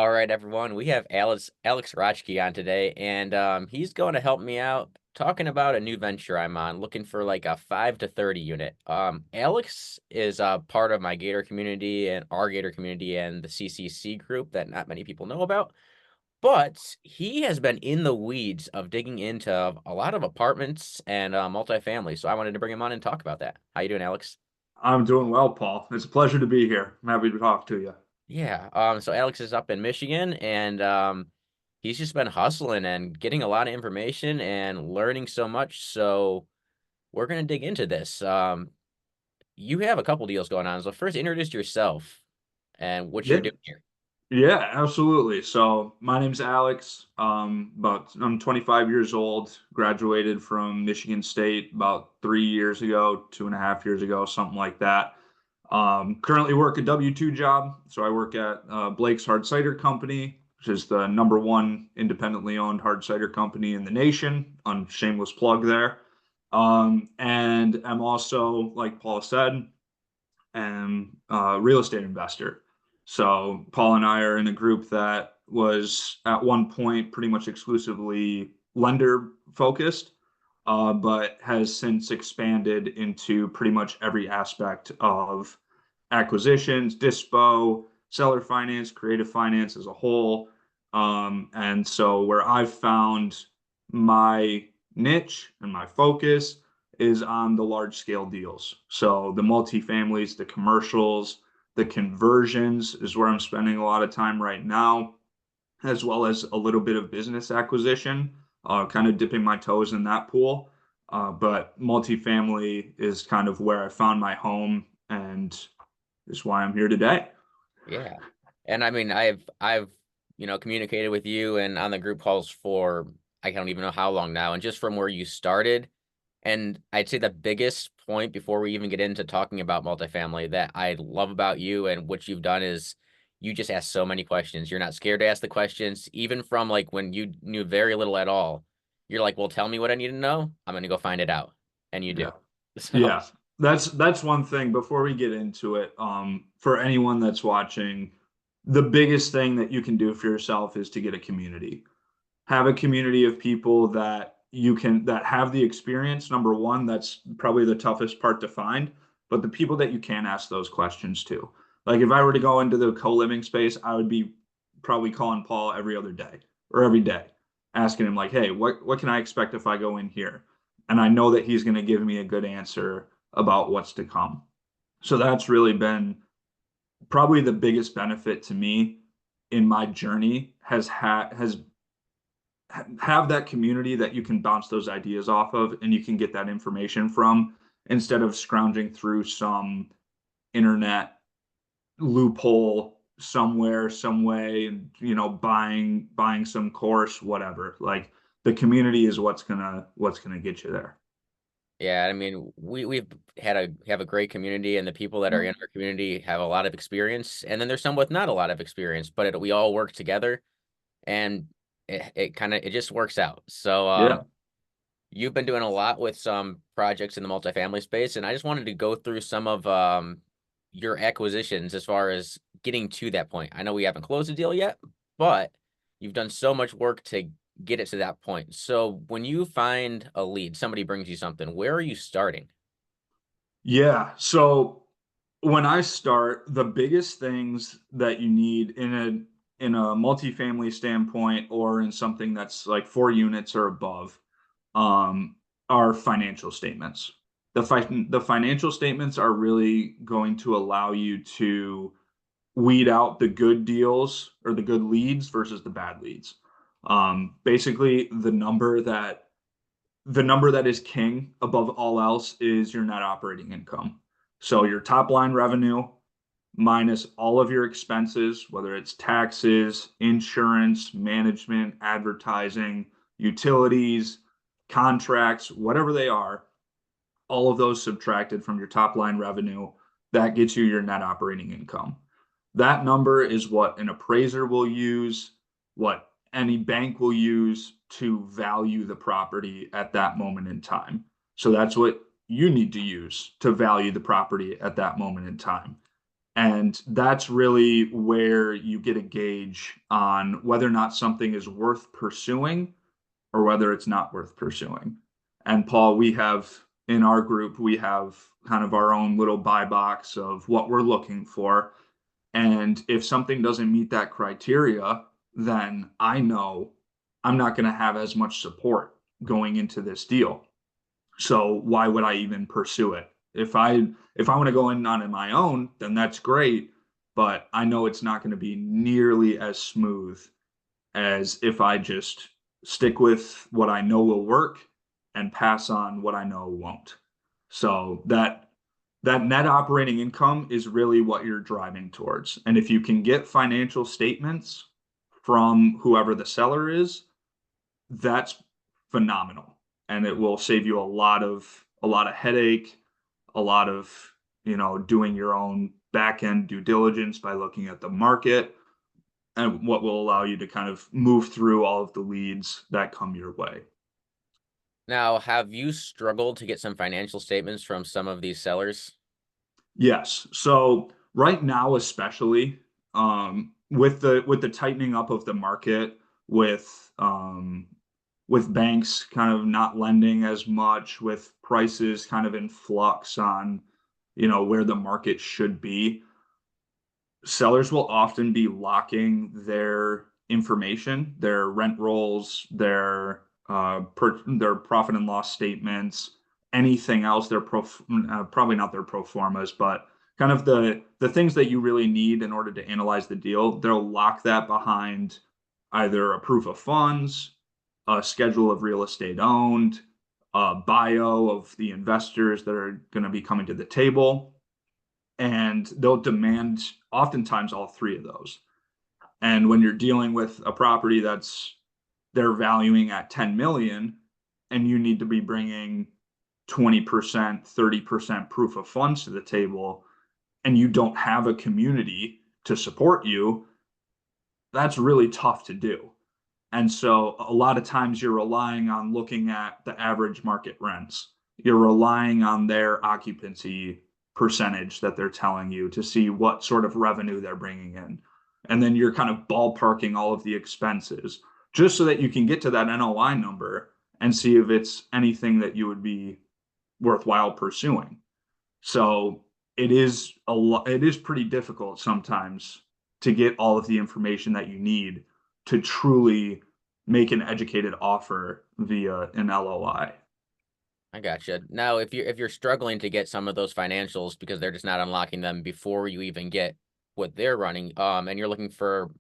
All right, everyone. We have Alex Rotchke on today, and he's going to help me out talking about a new venture I'm on, looking for like a 5 to 30 unit. Alex is part of my Gator community and our Gator community and the CCC group that not many people know about. But he has been in the weeds of digging into a lot of apartments and multifamily. So I wanted to bring him on and talk about that. How you doing, Alex? I'm doing well, Paul. It's a pleasure to be here. I'm happy to talk to you. Yeah. So Alex is up in Michigan and he's just been hustling and getting a lot of information and learning so much. So we're gonna dig into this. You have a couple deals going on. So first introduce yourself and what you're Yeah, doing here. yeah, absolutely. So my name's Alex. But I'm 25 years old. Graduated from Michigan State about 3 years ago, 2.5 years ago, something like that. Currently work a W-2 job. So I work at Blake's Hard Cider Company, which is the number one independently owned hard cider company in the nation. Shameless plug there. And I'm also, like Paul said, am a real estate investor. So Paul and I are in a group that was at one point pretty much exclusively lender focused, but has since expanded into pretty much every aspect of acquisitions, dispo, seller finance, creative finance as a whole. And so where I've found my niche and my focus is on the large scale deals. So the multifamilies, the commercials, the conversions is where I'm spending a lot of time right now, as well as a little bit of business acquisition, kind of dipping my toes in that pool. But multifamily is kind of where I found my home and is why I'm here today. Yeah. And I mean I've communicated with you and on the group calls for I don't even know how long now. And just from where you started. And I'd say the biggest point before we even get into talking about multifamily that I love about you and what you've done is you just ask so many questions. You're not scared to ask the questions, even from like when you knew very little at all. You're like, well, tell me what I need to know. I'm going to go find it out. And you do. Yeah. So, Yeah. That's one thing before we get into it. For anyone that's watching, the biggest thing that you can do for yourself is to get a community. Have a community of people that that have the experience. Number one, that's probably the toughest part to find, but the people that you can ask those questions to. Like if I were to go into the co-living space, I would be probably calling Paul every other day or every day, asking him like, "Hey, what can I expect if I go in here?" And I know that he's going to give me a good answer about what's to come. So that's really been probably the biggest benefit to me in my journey has have that community that you can bounce those ideas off of and you can get that information from instead of scrounging through some internet loophole somewhere some way and buying some course whatever. Like the community is what's gonna get you there. yeah, I mean, we've have a great community, and the people that are in our community have a lot of experience, and then there's some with not a lot of experience, but we all work together, and it just works out. So, Yeah. you've been doing a lot with some projects in the multifamily space, and I just wanted to go through some of your acquisitions as far as getting to that point. I know we haven't closed the deal yet, but you've done so much work to get it to that point. So when you find a lead, somebody brings you something, where are you starting? Yeah. So when I start, the biggest things that you need in a multifamily standpoint or in something that's like 4 units or above, um, are financial statements. The financial statements are really going to allow you to weed out the good deals or the good leads versus the bad leads. Basically, the number that is king above all else is your net operating income. So your top line revenue minus all of your expenses, whether it's taxes, insurance, management, advertising, utilities, contracts, whatever they are, all of those subtracted from your top line revenue, that gets you your net operating income. That number is what an appraiser will use, what any bank will use to value the property at that moment in time. So that's what you need to use to value the property at that moment in time. And that's really where you get a gauge on whether or not something is worth pursuing or whether it's not worth pursuing. And Paul, we have in our group, we have kind of our own little buy box of what we're looking for. And if something doesn't meet that criteria, then I know I'm not going to have as much support going into this deal. So why would I even pursue it? If I want to go in on it my own, then that's great, but I know it's not going to be nearly as smooth as if I just stick with what I know will work and pass on what I know won't. So that net operating income is really what you're driving towards. And if you can get financial statements from whoever the seller is, that's phenomenal. And it will save you a lot of headache, a lot of, doing your own back end due diligence by looking at the market, and what will allow you to kind of move through all of the leads that come your way. Now, have you struggled to get some financial statements from some of these sellers? Yes. So right now, especially with the tightening up of the market, with banks kind of not lending as much, with prices kind of in flux on, where the market should be, sellers will often be locking their information, their rent rolls, their profit and loss statements, anything else. Probably not their pro formas, but kind of the things that you really need in order to analyze the deal. They'll lock that behind either a proof of funds, a schedule of real estate owned, a bio of the investors that are going to be coming to the table, and they'll demand oftentimes all three of those. And when you're dealing with a property that's they're valuing at 10 million and you need to be bringing 20%, 30% proof of funds to the table, and you don't have a community to support you, that's really tough to do. And so a lot of times you're relying on looking at the average market rents. You're relying on their occupancy percentage that they're telling you to see what sort of revenue they're bringing in. And then you're kind of ballparking all of the expenses just so that you can get to that NOI number and see if it's anything that you would be worthwhile pursuing. So it is pretty difficult sometimes to get all of the information that you need to truly make an educated offer via an LOI. I gotcha. Now, if you're struggling to get some of those financials because they're just not unlocking them before you even get what they're running, and you're looking for,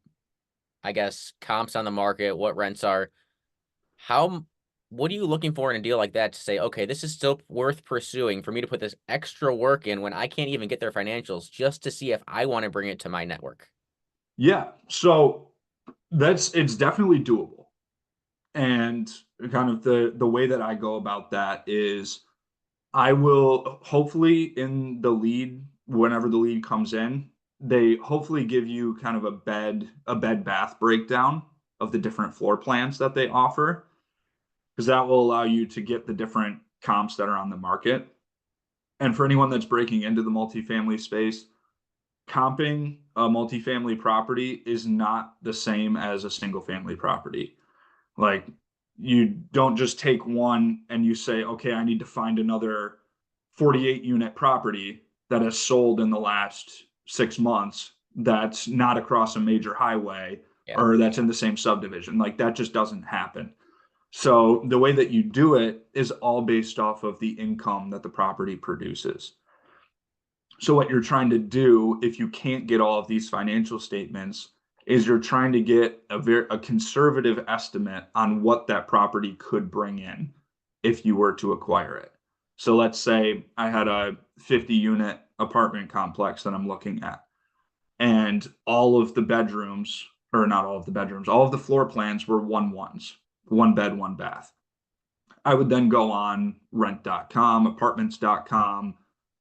I guess, comps on the market, what rents are, how, what are you looking for in a deal like that to say, okay, this is still worth pursuing for me to put this extra work in when I can't even get their financials just to see if I want to bring it to my network? Yeah, so it's definitely doable. And kind of the way that I go about that is I will hopefully in the lead, whenever the lead comes in, they hopefully give you kind of a bed bath breakdown of the different floor plans that they offer, because that will allow you to get the different comps that are on the market. And for anyone that's breaking into the multifamily space, comping a multifamily property is not the same as a single family property. Like, you don't just take one and you say, okay, I need to find another 48 unit property that has sold in the last 6 months that's not across a major highway Yeah. or that's in the same subdivision. Like, that just doesn't happen. So the way that you do it is all based off of the income that the property produces. So what you're trying to do, if you can't get all of these financial statements, is you're trying to get a conservative estimate on what that property could bring in if you were to acquire it. So let's say I had a 50 unit apartment complex that I'm looking at, and all of the bedrooms, or not all of the bedrooms, all of the floor plans were ones, one bed, one bath. I would then go on rent.com, apartments.com,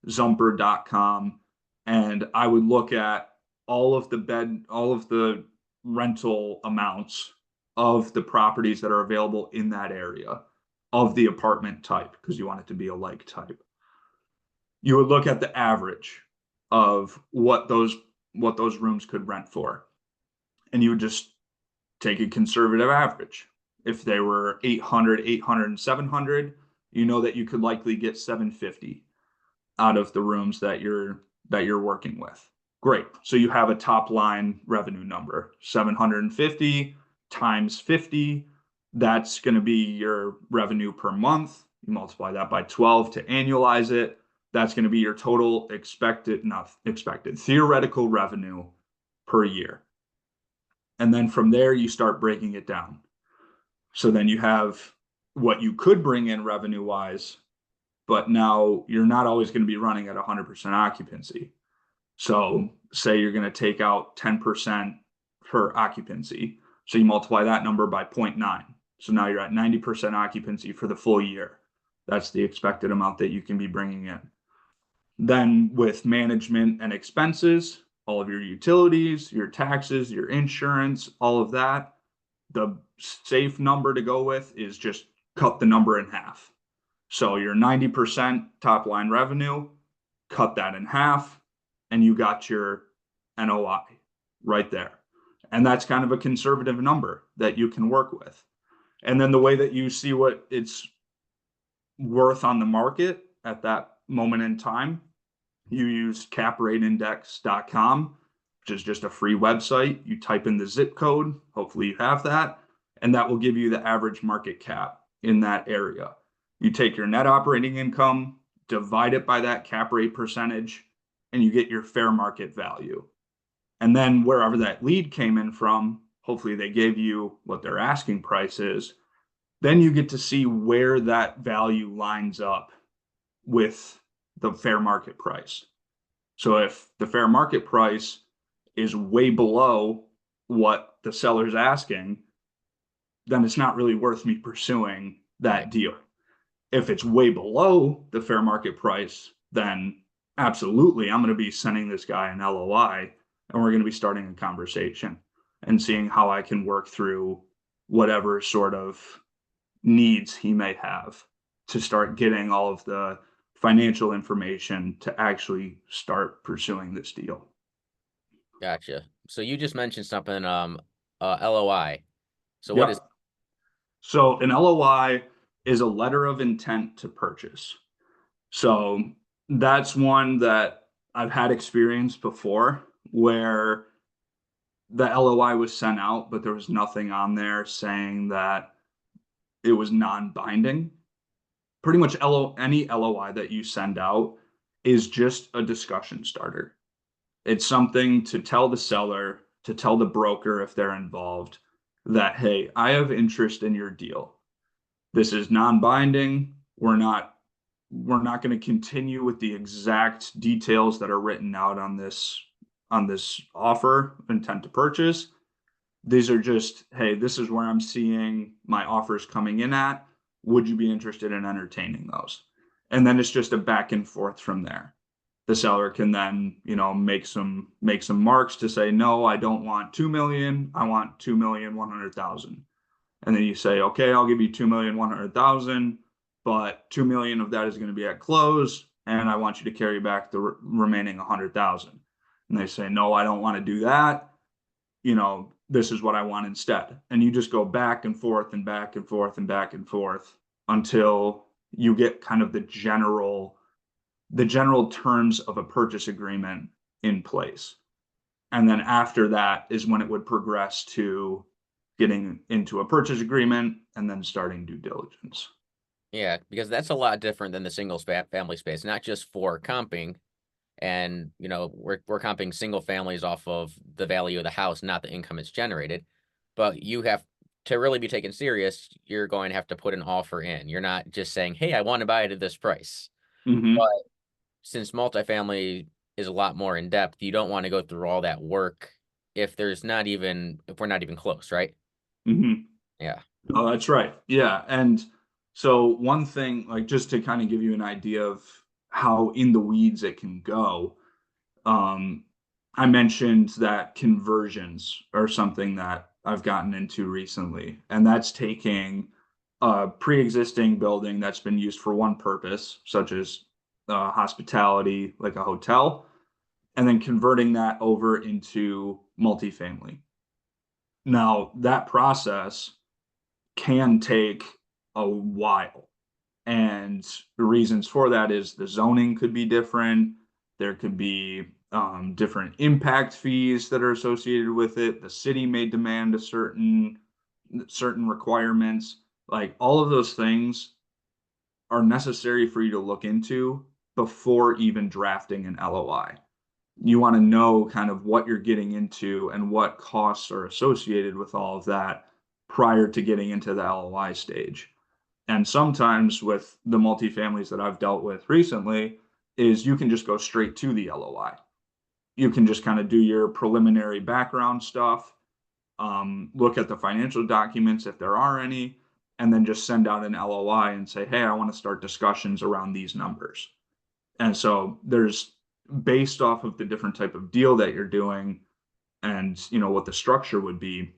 Zumper.com, and I would look at all of the rental amounts of the properties that are available in that area of the apartment type, because you want it to be a like type. You would look at the average. of what those rooms could rent for. And you would just take a conservative average. If they were 800, 800, and 700, you know that you could likely get 750 out of the rooms that you're working with. Great. So you have a top line revenue number, 750 times 50. That's going to be your revenue per month. You multiply that by 12 to annualize it. That's going to be your total not expected, theoretical revenue per year. And then from there, you start breaking it down. So then you have what you could bring in revenue wise, but now you're not always going to be running at 100% occupancy. So say you're going to take out 10% for occupancy. So you multiply that number by 0.9. So now you're at 90% occupancy for the full year. That's the expected amount that you can be bringing in. Then with management and expenses, all of your utilities, your taxes, your insurance, all of that, the safe number to go with is just cut the number in half. So your 90% top line revenue, cut that in half, and you got your NOI right there. And that's kind of a conservative number that you can work with. And then the way that you see what it's worth on the market at that moment in time, you use caprateindex.com, which is just a free website. You type in the zip code, hopefully you have that, and that will give you the average market cap in that area. You take your net operating income, divide it by that cap rate percentage, and you get your fair market value. And then wherever that lead came in from, hopefully they gave you what their asking price is. Then you get to see where that value lines up with the fair market price. So if the fair market price is way below what the seller's asking, then it's not really worth me pursuing that Right. deal. If it's way below the fair market price, then absolutely, I'm going to be sending this guy an LOI and we're going to be starting a conversation and seeing how I can work through whatever sort of needs he may have to start getting all of the financial information to actually start pursuing this deal. Gotcha. So you just mentioned something, LOI. So what is? Yep. So an LOI is a letter of intent to purchase. So that's one that I've had experience before where the LOI was sent out, but there was nothing on there saying that it was non-binding. Pretty much any LOI that you send out is just a discussion starter. It's something to tell the seller, to tell the broker if they're involved, that, hey, I have interest in your deal. This is non-binding. We're not going to continue with the exact details that are written out on this offer, intent to purchase. These are just, hey, this is where I'm seeing my offers coming in at. Would you be interested in entertaining those? And then it's just a back and forth from there. The seller can then, make some marks to say, no, I don't want 2 million. I want 2,100,000. And then you say, okay, I'll give you 2,100,000, but 2 million of that is going to be at close, and I want you to carry back the remaining 100,000. And they say, no, I don't want to do that. This is what I want instead. And you just go back and forth and back and forth and back and forth until you get kind of the general terms of a purchase agreement in place. And then after that is when it would progress to getting into a purchase agreement and then starting due diligence. Yeah, because that's a lot different than the single family space, not just for comping. And we're comping single families off of the value of the house, not the income it's generated. But you have to really be taken serious. You're going to have to put an offer in. You're not just saying, "Hey, I want to buy it at this price." But Mm-hmm. since multifamily is a lot more in depth, you don't want to go through all that work if we're not even close, right? Mm-hmm. Yeah. Oh, that's right. Yeah. And so one thing, like just to kind of give you an idea of how in the weeds it can go, um, I mentioned that conversions are something that I've gotten into recently, and that's taking a pre-existing building that's been used for one purpose, such as hospitality, like a hotel, and then converting that over into multifamily. Now, that process can take a while. And the reasons for that is the zoning could be different. There could be different impact fees that are associated with it. The city may demand a certain requirements. Like all of those things are necessary for you to look into before even drafting an LOI. You want to know kind of what you're getting into and what costs are associated with all of that prior to getting into the LOI stage. And sometimes with the multifamilies that I've dealt with recently, is you can just go straight to the LOI. You can just kind of do your preliminary background stuff, look at the financial documents if there are any, and then just send out an LOI and say, hey, I want to start discussions around these numbers. And so there's based off of the different type of deal that you're doing and what the structure would be,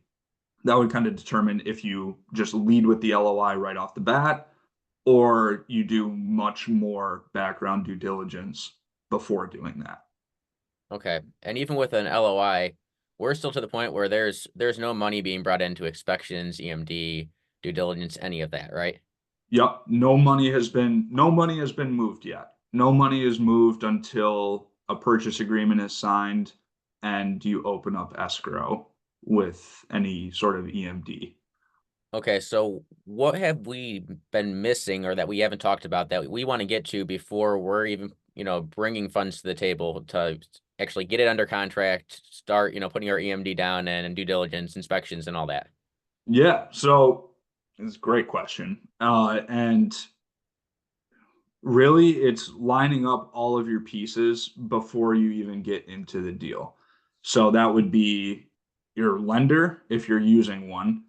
that would kind of determine if you just lead with the LOI right off the bat or you do much more background due diligence before doing that. Okay. And even with an LOI, we're still to the point where there's no money being brought into inspections, EMD, due diligence, any of that, right? Yep, no money has been moved yet. No money is moved until a purchase agreement is signed and you open up escrow with any sort of EMD. Okay, so what have we been missing or that we haven't talked about that we want to get to before we're even, bringing funds to the table to actually get it under contract, start, putting our EMD down and due diligence, inspections and all that? Yeah, so it's a great question. And really, it's lining up all of your pieces before you even get into the deal. So that would be your lender if you're using one,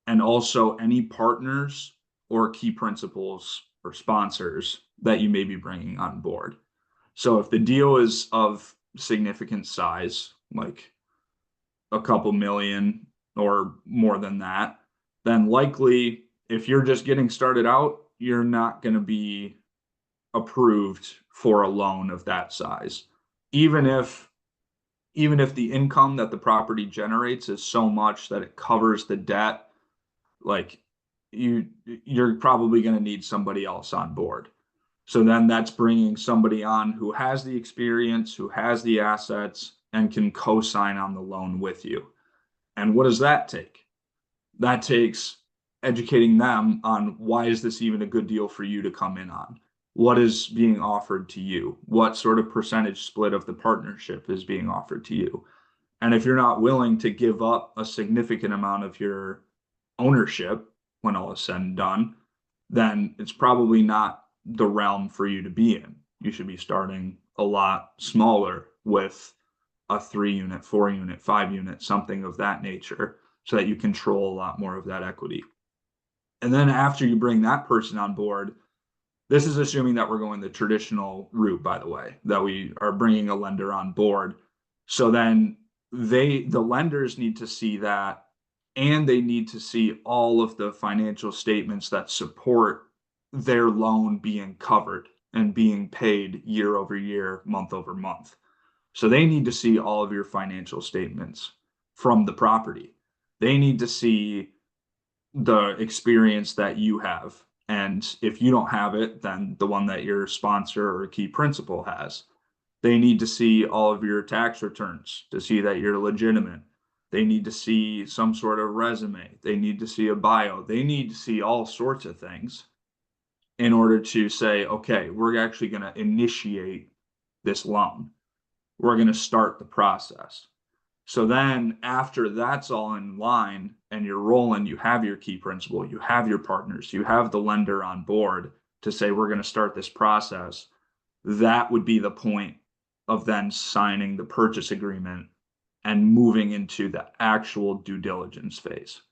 and also any partners or key principals or sponsors that you may be bringing on board. So if the deal is of significant size, like a couple million or more than that, then likely if you're just getting started out, you're not going to be approved for a loan of that size. Even if even if the income that the property generates is so much that it covers the debt, like you're probably going to need somebody else on board. So then that's bringing somebody on who has the experience, who has the assets, and can co-sign on the loan with you. And what does that take? That takes educating them on why is this even a good deal for you to come in on? What is being offered to you? What sort of percentage split of the partnership is being offered to you? And if you're not willing to give up a significant amount of your ownership when all is said and done, then it's probably not the realm for you to be in. You should be starting a lot smaller with a 3 unit, 4 unit, 5 unit, something of that nature, so that you control a lot more of that equity. And then after you bring that person on board, this is assuming that we're going the traditional route, by the way, that we are bringing a lender on board. So then the lenders need to see that, and they need to see all of the financial statements that support their loan being covered and being paid year over year, month over month. So they need to see all of your financial statements from the property. They need to see the experience that you have. And if you don't have it, then the one that your sponsor or key principal has. They need to see all of your tax returns to see that you're legitimate. They need to see some sort of resume. They need to see a bio. They need to see all sorts of things in order to say, okay, we're actually going to initiate this loan. We're going to start the process. So then after that's all in line and you're rolling, you have your key principal, you have your partners, you have the lender on board to say, we're going to start this process. That would be the point of then signing the purchase agreement and moving into the actual due diligence phase.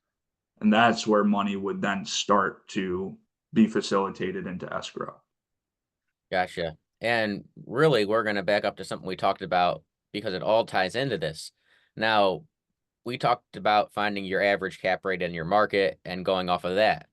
And that's where money would then start to be facilitated into escrow. Gotcha. And really, we're going to back up to something we talked about because it all ties into this. Now, we talked about finding your average cap rate in your market and going off of that.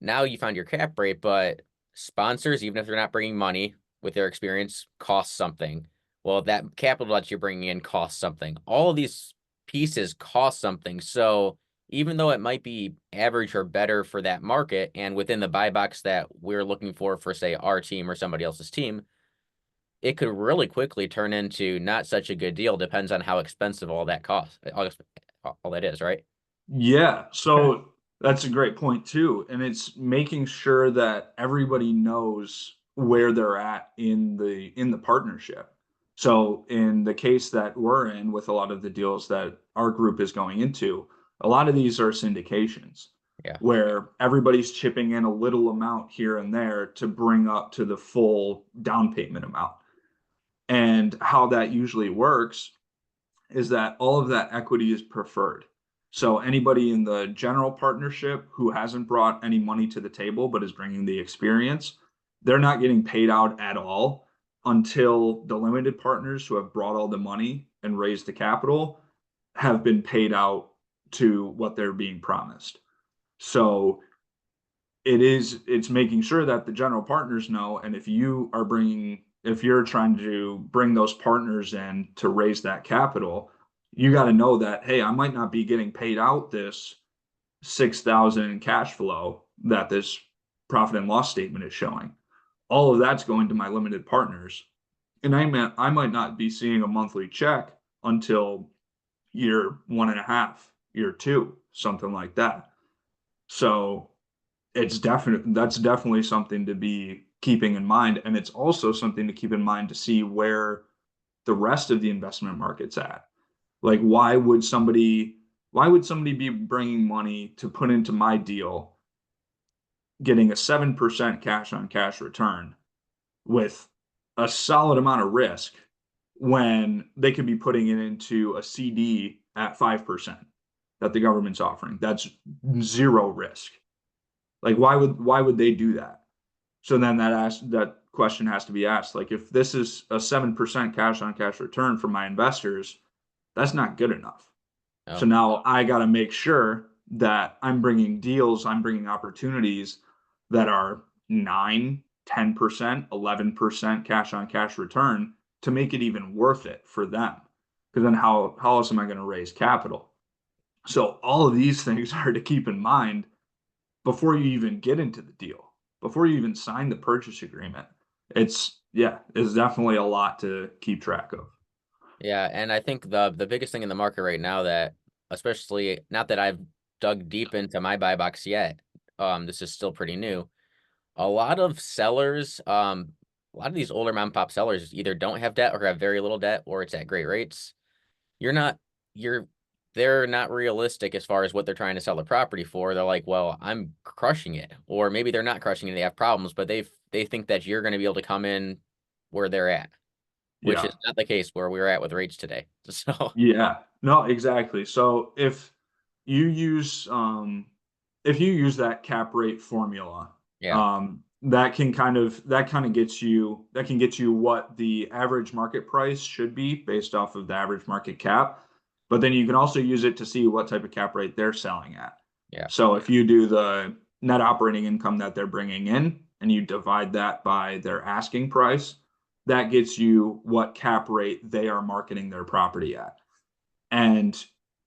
Now you found your cap rate, but sponsors, even if they're not bringing money with their experience, cost something. Well, that capital that you're bringing in costs something. All of these pieces cost something. So even though it might be average or better for that market and within the buy box that we're looking for say, our team or somebody else's team, it could really quickly turn into not such a good deal. Depends on how expensive all that costs, all that is, right? Yeah, so that's a great point too. And it's making sure that everybody knows where they're at in the partnership. So in the case that we're in with a lot of the deals that our group is going into, a lot of these are syndications Yeah. where everybody's chipping in a little amount here and there to bring up to the full down payment amount. And how that usually works is that all of that equity is preferred. So anybody in the general partnership who hasn't brought any money to the table but is bringing the experience, they're not getting paid out at all until the limited partners who have brought all the money and raised the capital have been paid out to what they're being promised. So it's making sure that the general partners know, and if you're trying to bring those partners in to raise that capital, you got to know that, hey, I might not be getting paid out this 6,000 in cash flow that this profit and loss statement is showing. All of that's going to my limited partners, and I might not be seeing a monthly check until year one and a half, year two, something like that. So that's definitely something to be keeping in mind, and it's also something to keep in mind to see where the rest of the investment market's at. Like, why would somebody be bringing money to put into my deal, getting a 7% cash on cash return with a solid amount of risk when they could be putting it into a CD at 5% that the government's offering? That's zero risk. Like, why would they do that? So then that question has to be asked. Like, if this is a 7% cash on cash return for my investors, that's not good enough. So Oh, now I got to make sure that I'm bringing opportunities that are 9, 10%, 11% cash on cash return to make it even worth it for them. Because then how else am I going to raise capital? So all of these things are to keep in mind before you even get into the deal, before you even sign the purchase agreement. It's definitely a lot to keep track of. yeah. And I think the biggest thing in the market right now that, especially not that I've dug deep into my buy box yet, this is still pretty new. A lot of sellers, a lot of these older mom and pop sellers either don't have debt or have very little debt, or it's at great rates. You're not, you're, they're not realistic as far as what they're trying to sell the property for. They're like, well, I'm crushing it, or maybe they're not crushing it. They have problems, but they think that you're going to be able to come in where they're at, which Yeah. is not the case where we're at with rates today. So Yeah. No, exactly. So you use if you use that cap rate formula, yeah, that can get you what the average market price should be based off of the average market cap. But then you can also use it to see what type of cap rate they're selling at. yeah, So if you do the net operating income that they're bringing in and you divide that by their asking price, that gets you what cap rate they are marketing their property at. And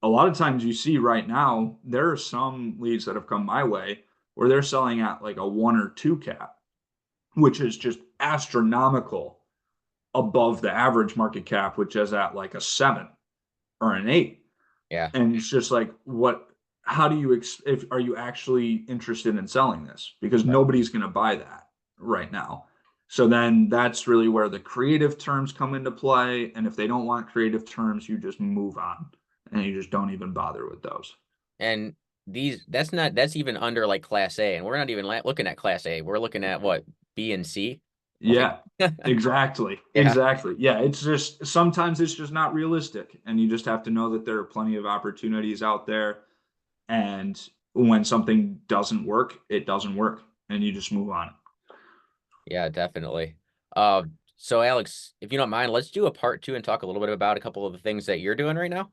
a lot of times you see right now, there are some leads that have come my way where they're selling at like a 1 or 2 cap, which is just astronomical above the average market cap, which is at like a 7 or an 8. yeah. And it's just like, how do you, if, are you actually interested in selling this? Because Right. nobody's going to buy that right now. So then that's really where the creative terms come into play. And if they don't want creative terms, you just move on and you just don't even bother with those. And that's even under like class A, and we're not even looking at class A. We're looking at what, B and C. Like, Yeah, exactly. yeah. Exactly. Yeah, it's just sometimes it's just not realistic. And you just have to know that there are plenty of opportunities out there. And when something doesn't work, it doesn't work. And you just move on. Yeah, definitely. So Alex, if you don't mind, let's do a part two and talk a little bit about a couple of the things that you're doing right now.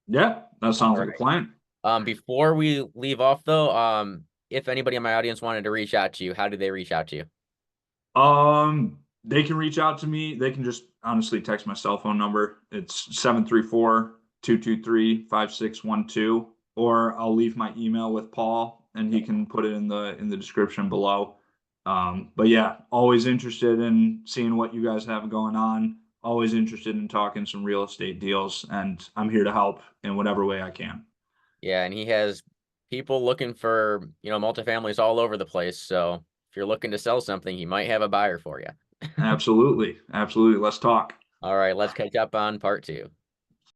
Yeah, that All sounds like a right. plan. Before we leave off though, if anybody in my audience wanted to reach out to you, how do they reach out to you? They can reach out to me. They can just honestly text my cell phone number. It's 734-223-5612, or I'll leave my email with Paul and he can put it in the description below. But yeah, always interested in seeing what you guys have going on. Always interested in talking some real estate deals, and I'm here to help in whatever way I can. Yeah, and he has people looking for, multifamilies all over the place. So if you're looking to sell something, he might have a buyer for you. Absolutely. Absolutely. Let's talk. All right, let's catch up on part 2.